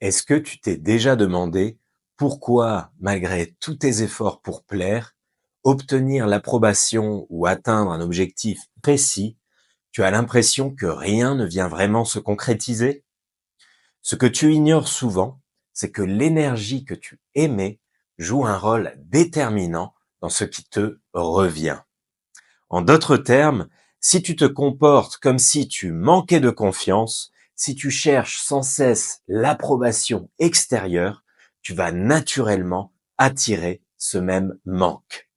Est-ce que tu t'es déjà demandé pourquoi, malgré tous tes efforts pour plaire, obtenir l'approbation ou atteindre un objectif précis, tu as l'impression que rien ne vient vraiment se concrétiser? Ce que tu ignores souvent, c'est que l'énergie que tu émets joue un rôle déterminant dans ce qui te revient. En d'autres termes, si tu te comportes comme si tu manquais de confiance, si tu cherches sans cesse l'approbation extérieure, tu vas naturellement attirer ce même manque.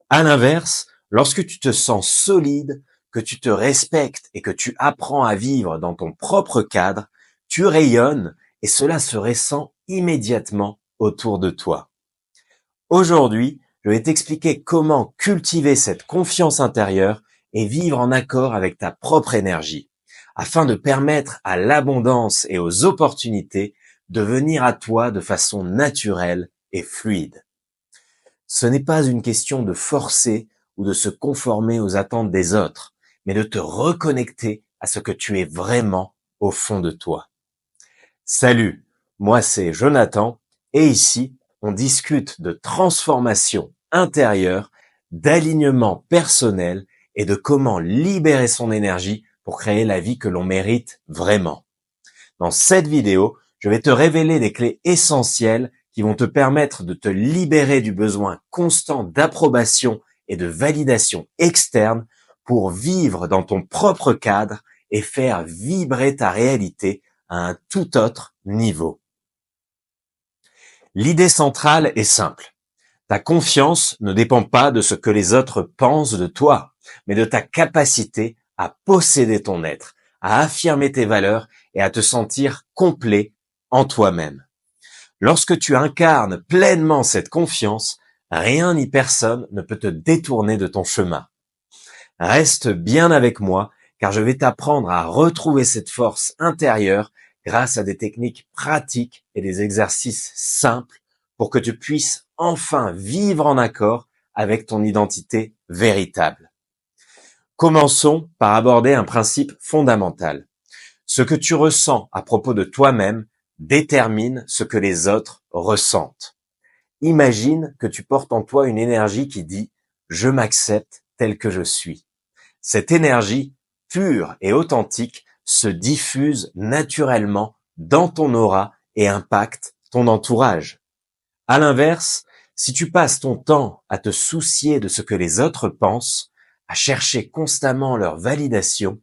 À l'inverse, lorsque tu te sens solide, que tu te respectes et que tu apprends à vivre dans ton propre cadre, tu rayonnes et cela se ressent immédiatement autour de toi. Aujourd'hui, je vais t'expliquer comment cultiver cette confiance intérieure et vivre en accord avec ta propre énergie, afin de permettre à l'abondance et aux opportunités de venir à toi de façon naturelle et fluide. Ce n'est pas une question de forcer ou de se conformer aux attentes des autres, mais de te reconnecter à ce que tu es vraiment au fond de toi. Salut, moi c'est Jonathan et ici on discute de transformation intérieure, d'alignement personnel et de comment libérer son énergie pour créer la vie que l'on mérite vraiment. Dans cette vidéo, je vais te révéler des clés essentielles qui vont te permettre de te libérer du besoin constant d'approbation et de validation externe pour vivre dans ton propre cadre et faire vibrer ta réalité à un tout autre niveau. L'idée centrale est simple. Ta confiance ne dépend pas de ce que les autres pensent de toi, mais de ta capacité à posséder ton être, à affirmer tes valeurs et à te sentir complet en toi-même. Lorsque tu incarnes pleinement cette confiance, rien ni personne ne peut te détourner de ton chemin. Reste bien avec moi, car je vais t'apprendre à retrouver cette force intérieure grâce à des techniques pratiques et des exercices simples pour que tu puisses enfin vivre en accord avec ton identité véritable. Commençons par aborder un principe fondamental. Ce que tu ressens à propos de toi-même détermine ce que les autres ressentent. Imagine que tu portes en toi une énergie qui dit « je m'accepte tel que je suis ». Cette énergie pure et authentique se diffuse naturellement dans ton aura et impacte ton entourage. À l'inverse, si tu passes ton temps à te soucier de ce que les autres pensent, à chercher constamment leur validation,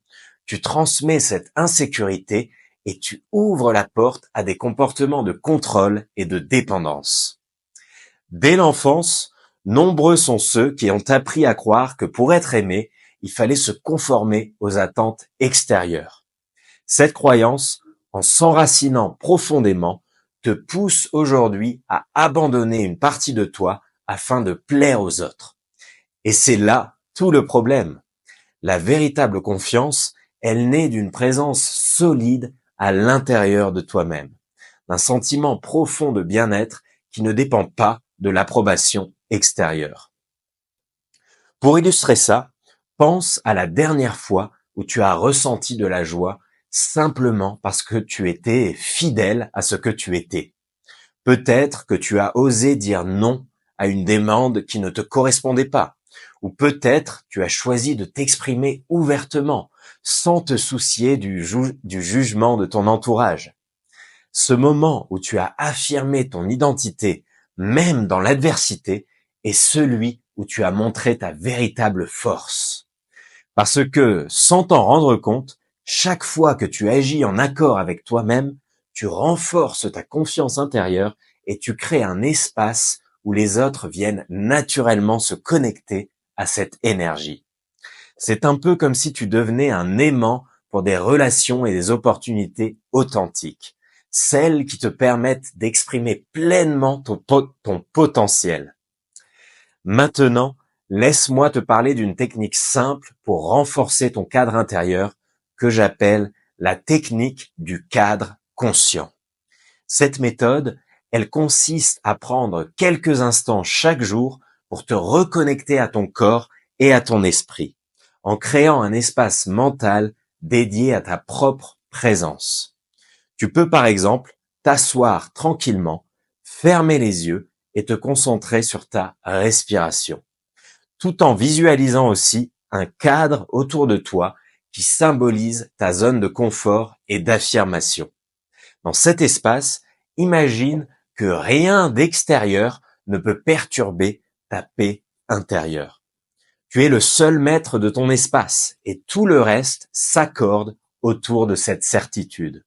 tu transmets cette insécurité et tu ouvres la porte à des comportements de contrôle et de dépendance. Dès l'enfance, nombreux sont ceux qui ont appris à croire que pour être aimé, il fallait se conformer aux attentes extérieures. Cette croyance, en s'enracinant profondément, te pousse aujourd'hui à abandonner une partie de toi afin de plaire aux autres. Et c'est là tout le problème. La véritable confiance, elle naît d'une présence solide à l'intérieur de toi-même, d'un sentiment profond de bien-être qui ne dépend pas de l'approbation extérieure. Pour illustrer ça, pense à la dernière fois où tu as ressenti de la joie simplement parce que tu étais fidèle à ce que tu étais. Peut-être que tu as osé dire non à une demande qui ne te correspondait pas. Ou peut-être tu as choisi de t'exprimer ouvertement, sans te soucier du jugement de ton entourage. Ce moment où tu as affirmé ton identité, même dans l'adversité, est celui où tu as montré ta véritable force. Parce que, sans t'en rendre compte, chaque fois que tu agis en accord avec toi-même, tu renforces ta confiance intérieure et tu crées un espace où les autres viennent naturellement se connecter à cette énergie. C'est un peu comme si tu devenais un aimant pour des relations et des opportunités authentiques, celles qui te permettent d'exprimer pleinement ton potentiel. Maintenant, laisse-moi te parler d'une technique simple pour renforcer ton cadre intérieur que j'appelle la technique du cadre conscient. Cette méthode, elle consiste à prendre quelques instants chaque jour pour te reconnecter à ton corps et à ton esprit, en créant un espace mental dédié à ta propre présence. Tu peux par exemple t'asseoir tranquillement, fermer les yeux et te concentrer sur ta respiration, tout en visualisant aussi un cadre autour de toi qui symbolise ta zone de confort et d'affirmation. Dans cet espace, imagine que rien d'extérieur ne peut perturber ta paix intérieure. Tu es le seul maître de ton espace et tout le reste s'accorde autour de cette certitude.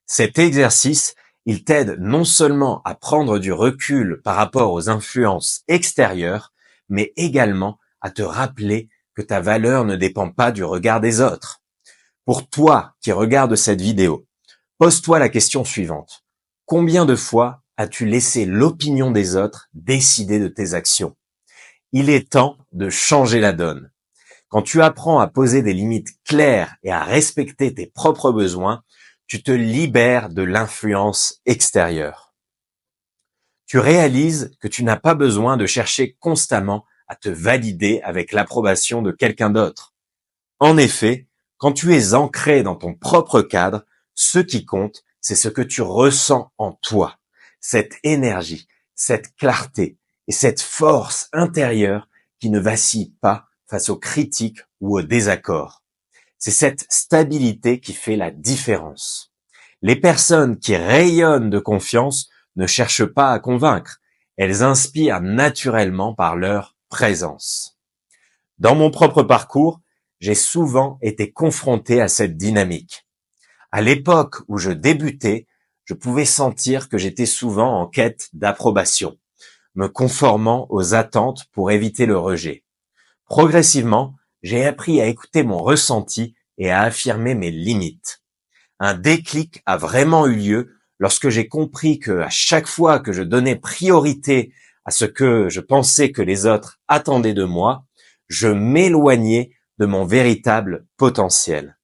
Cet exercice, il t'aide non seulement à prendre du recul par rapport aux influences extérieures, mais également à te rappeler que ta valeur ne dépend pas du regard des autres. Pour toi qui regardes cette vidéo, pose-toi la question suivante. Combien de fois as-tu laissé l'opinion des autres décider de tes actions? Il est temps de changer la donne. Quand tu apprends à poser des limites claires et à respecter tes propres besoins, tu te libères de l'influence extérieure. Tu réalises que tu n'as pas besoin de chercher constamment à te valider avec l'approbation de quelqu'un d'autre. En effet, quand tu es ancré dans ton propre cadre, ce qui compte, c'est ce que tu ressens en toi, cette énergie, cette clarté et cette force intérieure qui ne vacille pas face aux critiques ou aux désaccords. C'est cette stabilité qui fait la différence. Les personnes qui rayonnent de confiance ne cherchent pas à convaincre, elles inspirent naturellement par leur présence. Dans mon propre parcours, j'ai souvent été confronté à cette dynamique. À l'époque où je débutais, je pouvais sentir que j'étais souvent en quête d'approbation, me conformant aux attentes pour éviter le rejet. Progressivement, j'ai appris à écouter mon ressenti et à affirmer mes limites. Un déclic a vraiment eu lieu lorsque j'ai compris que à chaque fois que je donnais priorité à ce que je pensais que les autres attendaient de moi, je m'éloignais de mon véritable potentiel.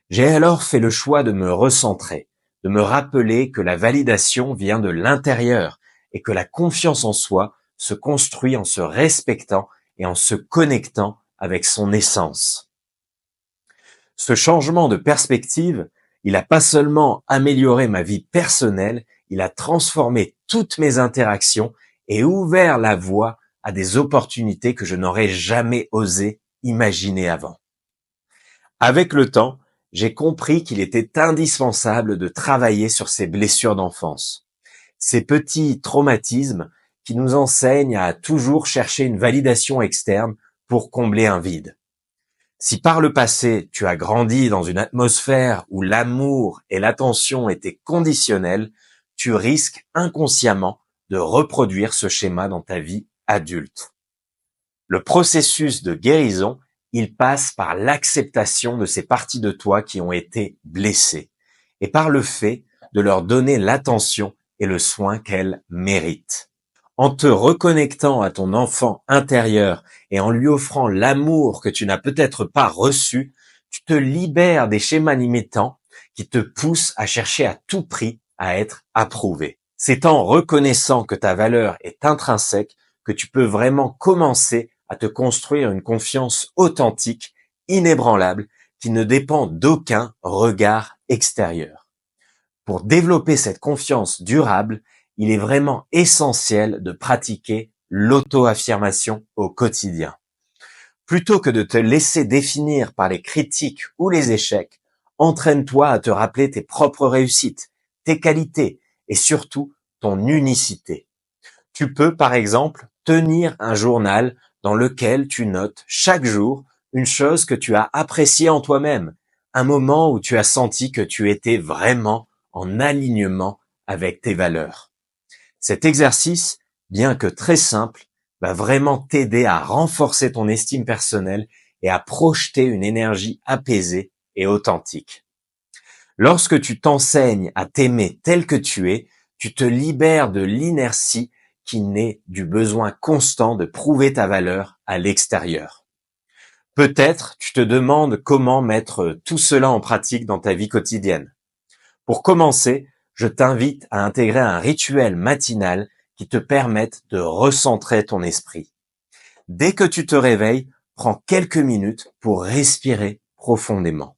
J'ai alors fait le choix de me recentrer, de me rappeler que la validation vient de l'intérieur et que la confiance en soi se construit en se respectant et en se connectant avec son essence. Ce changement de perspective, il n'a pas seulement amélioré ma vie personnelle, il a transformé toutes mes interactions et ouvert la voie à des opportunités que je n'aurais jamais osé imaginer avant. Avec le temps, j'ai compris qu'il était indispensable de travailler sur ces blessures d'enfance, ces petits traumatismes qui nous enseignent à toujours chercher une validation externe pour combler un vide. Si par le passé, tu as grandi dans une atmosphère où l'amour et l'attention étaient conditionnels, tu risques inconsciemment de reproduire ce schéma dans ta vie adulte. Le processus de guérison, il passe par l'acceptation de ces parties de toi qui ont été blessées et par le fait de leur donner l'attention et le soin qu'elles méritent. En te reconnectant à ton enfant intérieur et en lui offrant l'amour que tu n'as peut-être pas reçu, tu te libères des schémas limitants qui te poussent à chercher à tout prix à être approuvé. C'est en reconnaissant que ta valeur est intrinsèque que tu peux vraiment commencer à te construire une confiance authentique, inébranlable, qui ne dépend d'aucun regard extérieur. Pour développer cette confiance durable, il est vraiment essentiel de pratiquer l'auto-affirmation au quotidien. Plutôt que de te laisser définir par les critiques ou les échecs, entraîne-toi à te rappeler tes propres réussites, tes qualités et surtout ton unicité. Tu peux par exemple tenir un journal dans lequel tu notes chaque jour une chose que tu as appréciée en toi-même, un moment où tu as senti que tu étais vraiment en alignement avec tes valeurs. Cet exercice, bien que très simple, va vraiment t'aider à renforcer ton estime personnelle et à projeter une énergie apaisée et authentique. Lorsque tu t'enseignes à t'aimer tel que tu es, tu te libères de l'inertie qui naît du besoin constant de prouver ta valeur à l'extérieur. Peut-être tu te demandes comment mettre tout cela en pratique dans ta vie quotidienne. Pour commencer, je t'invite à intégrer un rituel matinal qui te permette de recentrer ton esprit. Dès que tu te réveilles, prends quelques minutes pour respirer profondément,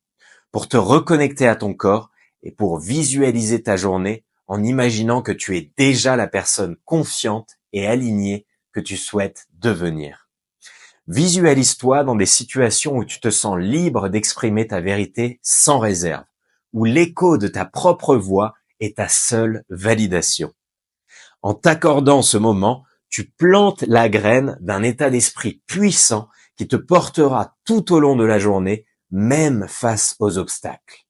pour te reconnecter à ton corps et pour visualiser ta journée en imaginant que tu es déjà la personne confiante et alignée que tu souhaites devenir. Visualise-toi dans des situations où tu te sens libre d'exprimer ta vérité sans réserve, où l'écho de ta propre voix est ta seule validation. En t'accordant ce moment, tu plantes la graine d'un état d'esprit puissant qui te portera tout au long de la journée, même face aux obstacles.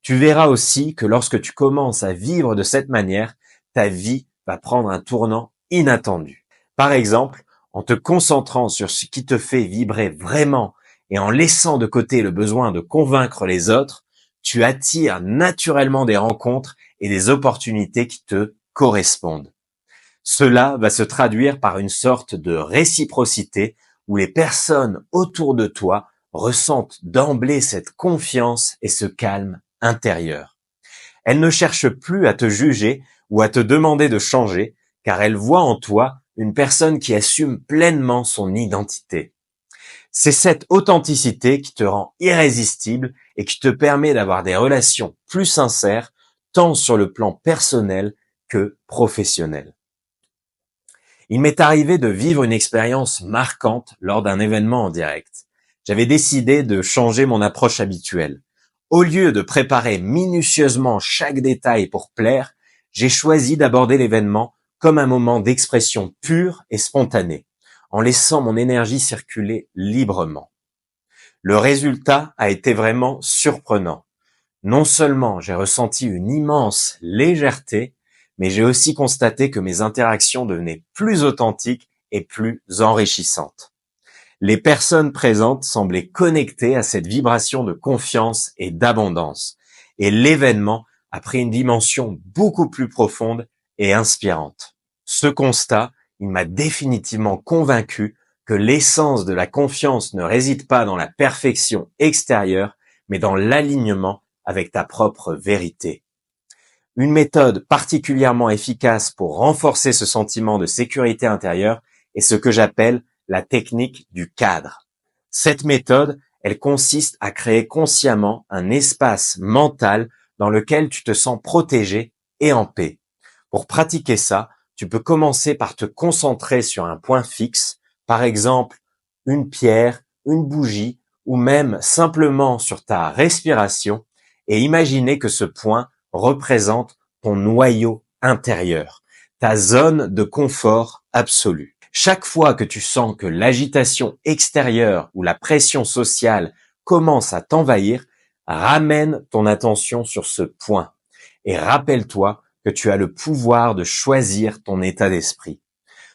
Tu verras aussi que lorsque tu commences à vivre de cette manière, ta vie va prendre un tournant inattendu. Par exemple, en te concentrant sur ce qui te fait vibrer vraiment et en laissant de côté le besoin de convaincre les autres, tu attires naturellement des rencontres et des opportunités qui te correspondent. Cela va se traduire par une sorte de réciprocité où les personnes autour de toi ressentent d'emblée cette confiance et ce calme intérieur. Elles ne cherchent plus à te juger ou à te demander de changer, car elles voient en toi une personne qui assume pleinement son identité. C'est cette authenticité qui te rend irrésistible et qui te permet d'avoir des relations plus sincères, tant sur le plan personnel que professionnel. Il m'est arrivé de vivre une expérience marquante lors d'un événement en direct. J'avais décidé de changer mon approche habituelle. Au lieu de préparer minutieusement chaque détail pour plaire, j'ai choisi d'aborder l'événement comme un moment d'expression pure et spontanée, en laissant mon énergie circuler librement. Le résultat a été vraiment surprenant. Non seulement j'ai ressenti une immense légèreté, mais j'ai aussi constaté que mes interactions devenaient plus authentiques et plus enrichissantes. Les personnes présentes semblaient connectées à cette vibration de confiance et d'abondance, et l'événement a pris une dimension beaucoup plus profonde et inspirante. Ce constat, il m'a définitivement convaincu que l'essence de la confiance ne réside pas dans la perfection extérieure, mais dans l'alignement avec ta propre vérité. Une méthode particulièrement efficace pour renforcer ce sentiment de sécurité intérieure est ce que j'appelle la technique du cadre. Cette méthode, elle consiste à créer consciemment un espace mental dans lequel tu te sens protégé et en paix. Pour pratiquer ça, tu peux commencer par te concentrer sur un point fixe, par exemple une pierre, une bougie ou même simplement sur ta respiration et imaginer que ce point représente ton noyau intérieur, ta zone de confort absolu. Chaque fois que tu sens que l'agitation extérieure ou la pression sociale commence à t'envahir, ramène ton attention sur ce point et rappelle-toi que tu as le pouvoir de choisir ton état d'esprit.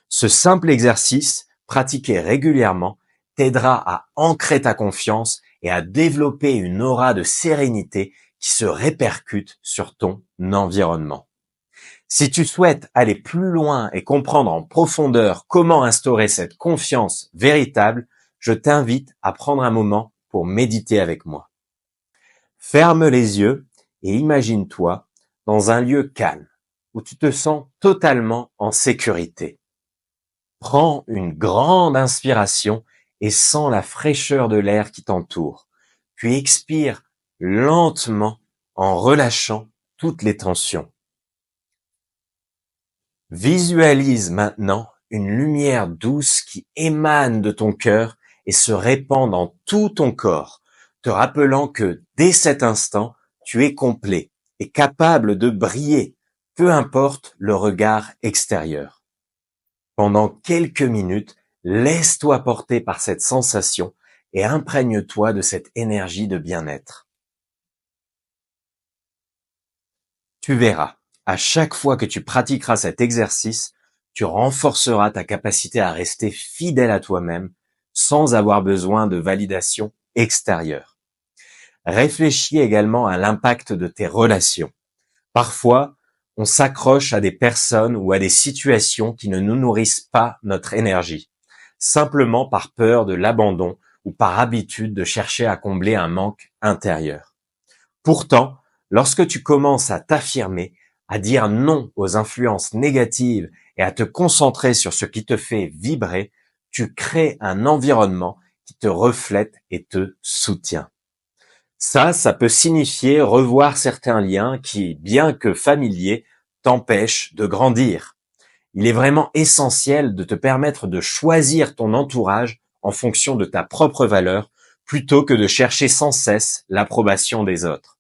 Ce simple exercice, pratiqué régulièrement, t'aidera à ancrer ta confiance et à développer une aura de sérénité qui se répercute sur ton environnement. Si tu souhaites aller plus loin et comprendre en profondeur comment instaurer cette confiance véritable, je t'invite à prendre un moment pour méditer avec moi. Ferme les yeux et imagine-toi dans un lieu calme où tu te sens totalement en sécurité. Prends une grande inspiration et sens la fraîcheur de l'air qui t'entoure. Puis expire lentement en relâchant toutes les tensions. Visualise maintenant une lumière douce qui émane de ton cœur et se répand dans tout ton corps, te rappelant que dès cet instant, tu es complet et capable de briller, peu importe le regard extérieur. Pendant quelques minutes, laisse-toi porter par cette sensation et imprègne-toi de cette énergie de bien-être. Tu verras, à chaque fois que tu pratiqueras cet exercice, tu renforceras ta capacité à rester fidèle à toi-même sans avoir besoin de validation extérieure. Réfléchis également à l'impact de tes relations. Parfois, on s'accroche à des personnes ou à des situations qui ne nous nourrissent pas notre énergie, simplement par peur de l'abandon ou par habitude de chercher à combler un manque intérieur. Pourtant, lorsque tu commences à t'affirmer, à dire non aux influences négatives et à te concentrer sur ce qui te fait vibrer, tu crées un environnement qui te reflète et te soutient. Ça peut signifier revoir certains liens qui, bien que familiers, t'empêche de grandir. Il est vraiment essentiel de te permettre de choisir ton entourage en fonction de ta propre valeur plutôt que de chercher sans cesse l'approbation des autres.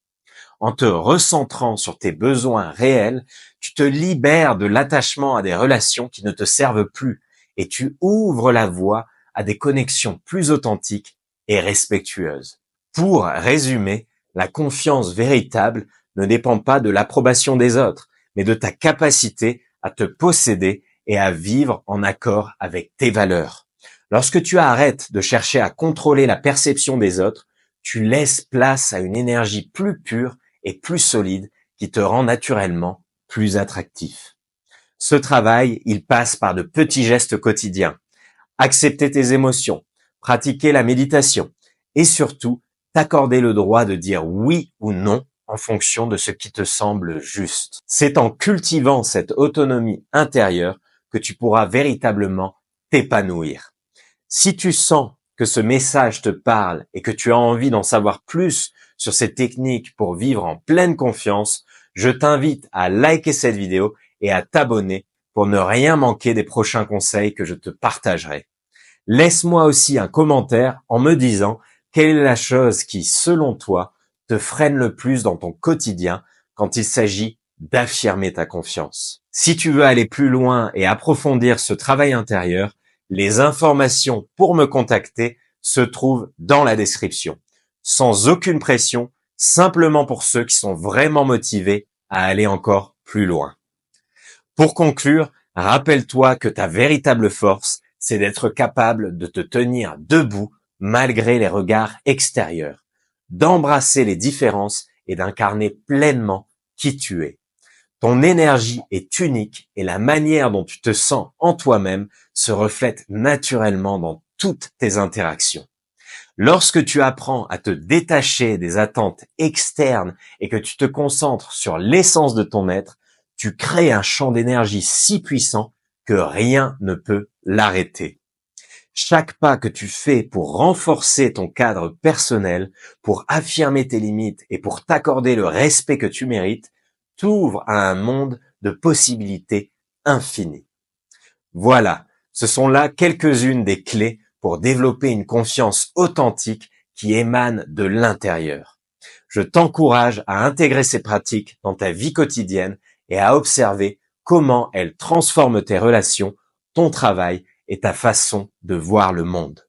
En te recentrant sur tes besoins réels, tu te libères de l'attachement à des relations qui ne te servent plus et tu ouvres la voie à des connexions plus authentiques et respectueuses. Pour résumer, la confiance véritable ne dépend pas de l'approbation des autres, mais de ta capacité à te posséder et à vivre en accord avec tes valeurs. Lorsque tu arrêtes de chercher à contrôler la perception des autres, tu laisses place à une énergie plus pure et plus solide qui te rend naturellement plus attractif. Ce travail, il passe par de petits gestes quotidiens. Accepter tes émotions, pratiquer la méditation et surtout t'accorder le droit de dire oui ou non en fonction de ce qui te semble juste. C'est en cultivant cette autonomie intérieure que tu pourras véritablement t'épanouir. Si tu sens que ce message te parle et que tu as envie d'en savoir plus sur ces techniques pour vivre en pleine confiance, je t'invite à liker cette vidéo et à t'abonner pour ne rien manquer des prochains conseils que je te partagerai. Laisse-moi aussi un commentaire en me disant quelle est la chose qui, selon toi, te freine le plus dans ton quotidien quand il s'agit d'affirmer ta confiance. Si tu veux aller plus loin et approfondir ce travail intérieur, les informations pour me contacter se trouvent dans la description. Sans aucune pression, simplement pour ceux qui sont vraiment motivés à aller encore plus loin. Pour conclure, rappelle-toi que ta véritable force, c'est d'être capable de te tenir debout malgré les regards extérieurs, d'embrasser les différences et d'incarner pleinement qui tu es. Ton énergie est unique et la manière dont tu te sens en toi-même se reflète naturellement dans toutes tes interactions. Lorsque tu apprends à te détacher des attentes externes et que tu te concentres sur l'essence de ton être, tu crées un champ d'énergie si puissant que rien ne peut l'arrêter. Chaque pas que tu fais pour renforcer ton cadre personnel, pour affirmer tes limites et pour t'accorder le respect que tu mérites, t'ouvre à un monde de possibilités infinies. Voilà, ce sont là quelques-unes des clés pour développer une confiance authentique qui émane de l'intérieur. Je t'encourage à intégrer ces pratiques dans ta vie quotidienne et à observer comment elles transforment tes relations, ton travail et ta façon de voir le monde.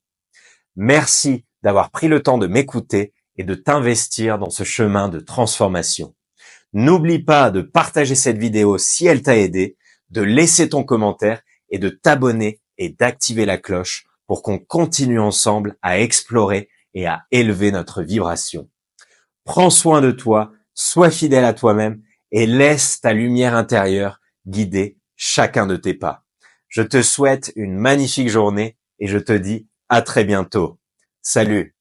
Merci d'avoir pris le temps de m'écouter et de t'investir dans ce chemin de transformation. N'oublie pas de partager cette vidéo si elle t'a aidé, de laisser ton commentaire et de t'abonner et d'activer la cloche pour qu'on continue ensemble à explorer et à élever notre vibration. Prends soin de toi, sois fidèle à toi-même et laisse ta lumière intérieure guider chacun de tes pas. Je te souhaite une magnifique journée et je te dis à très bientôt. Salut!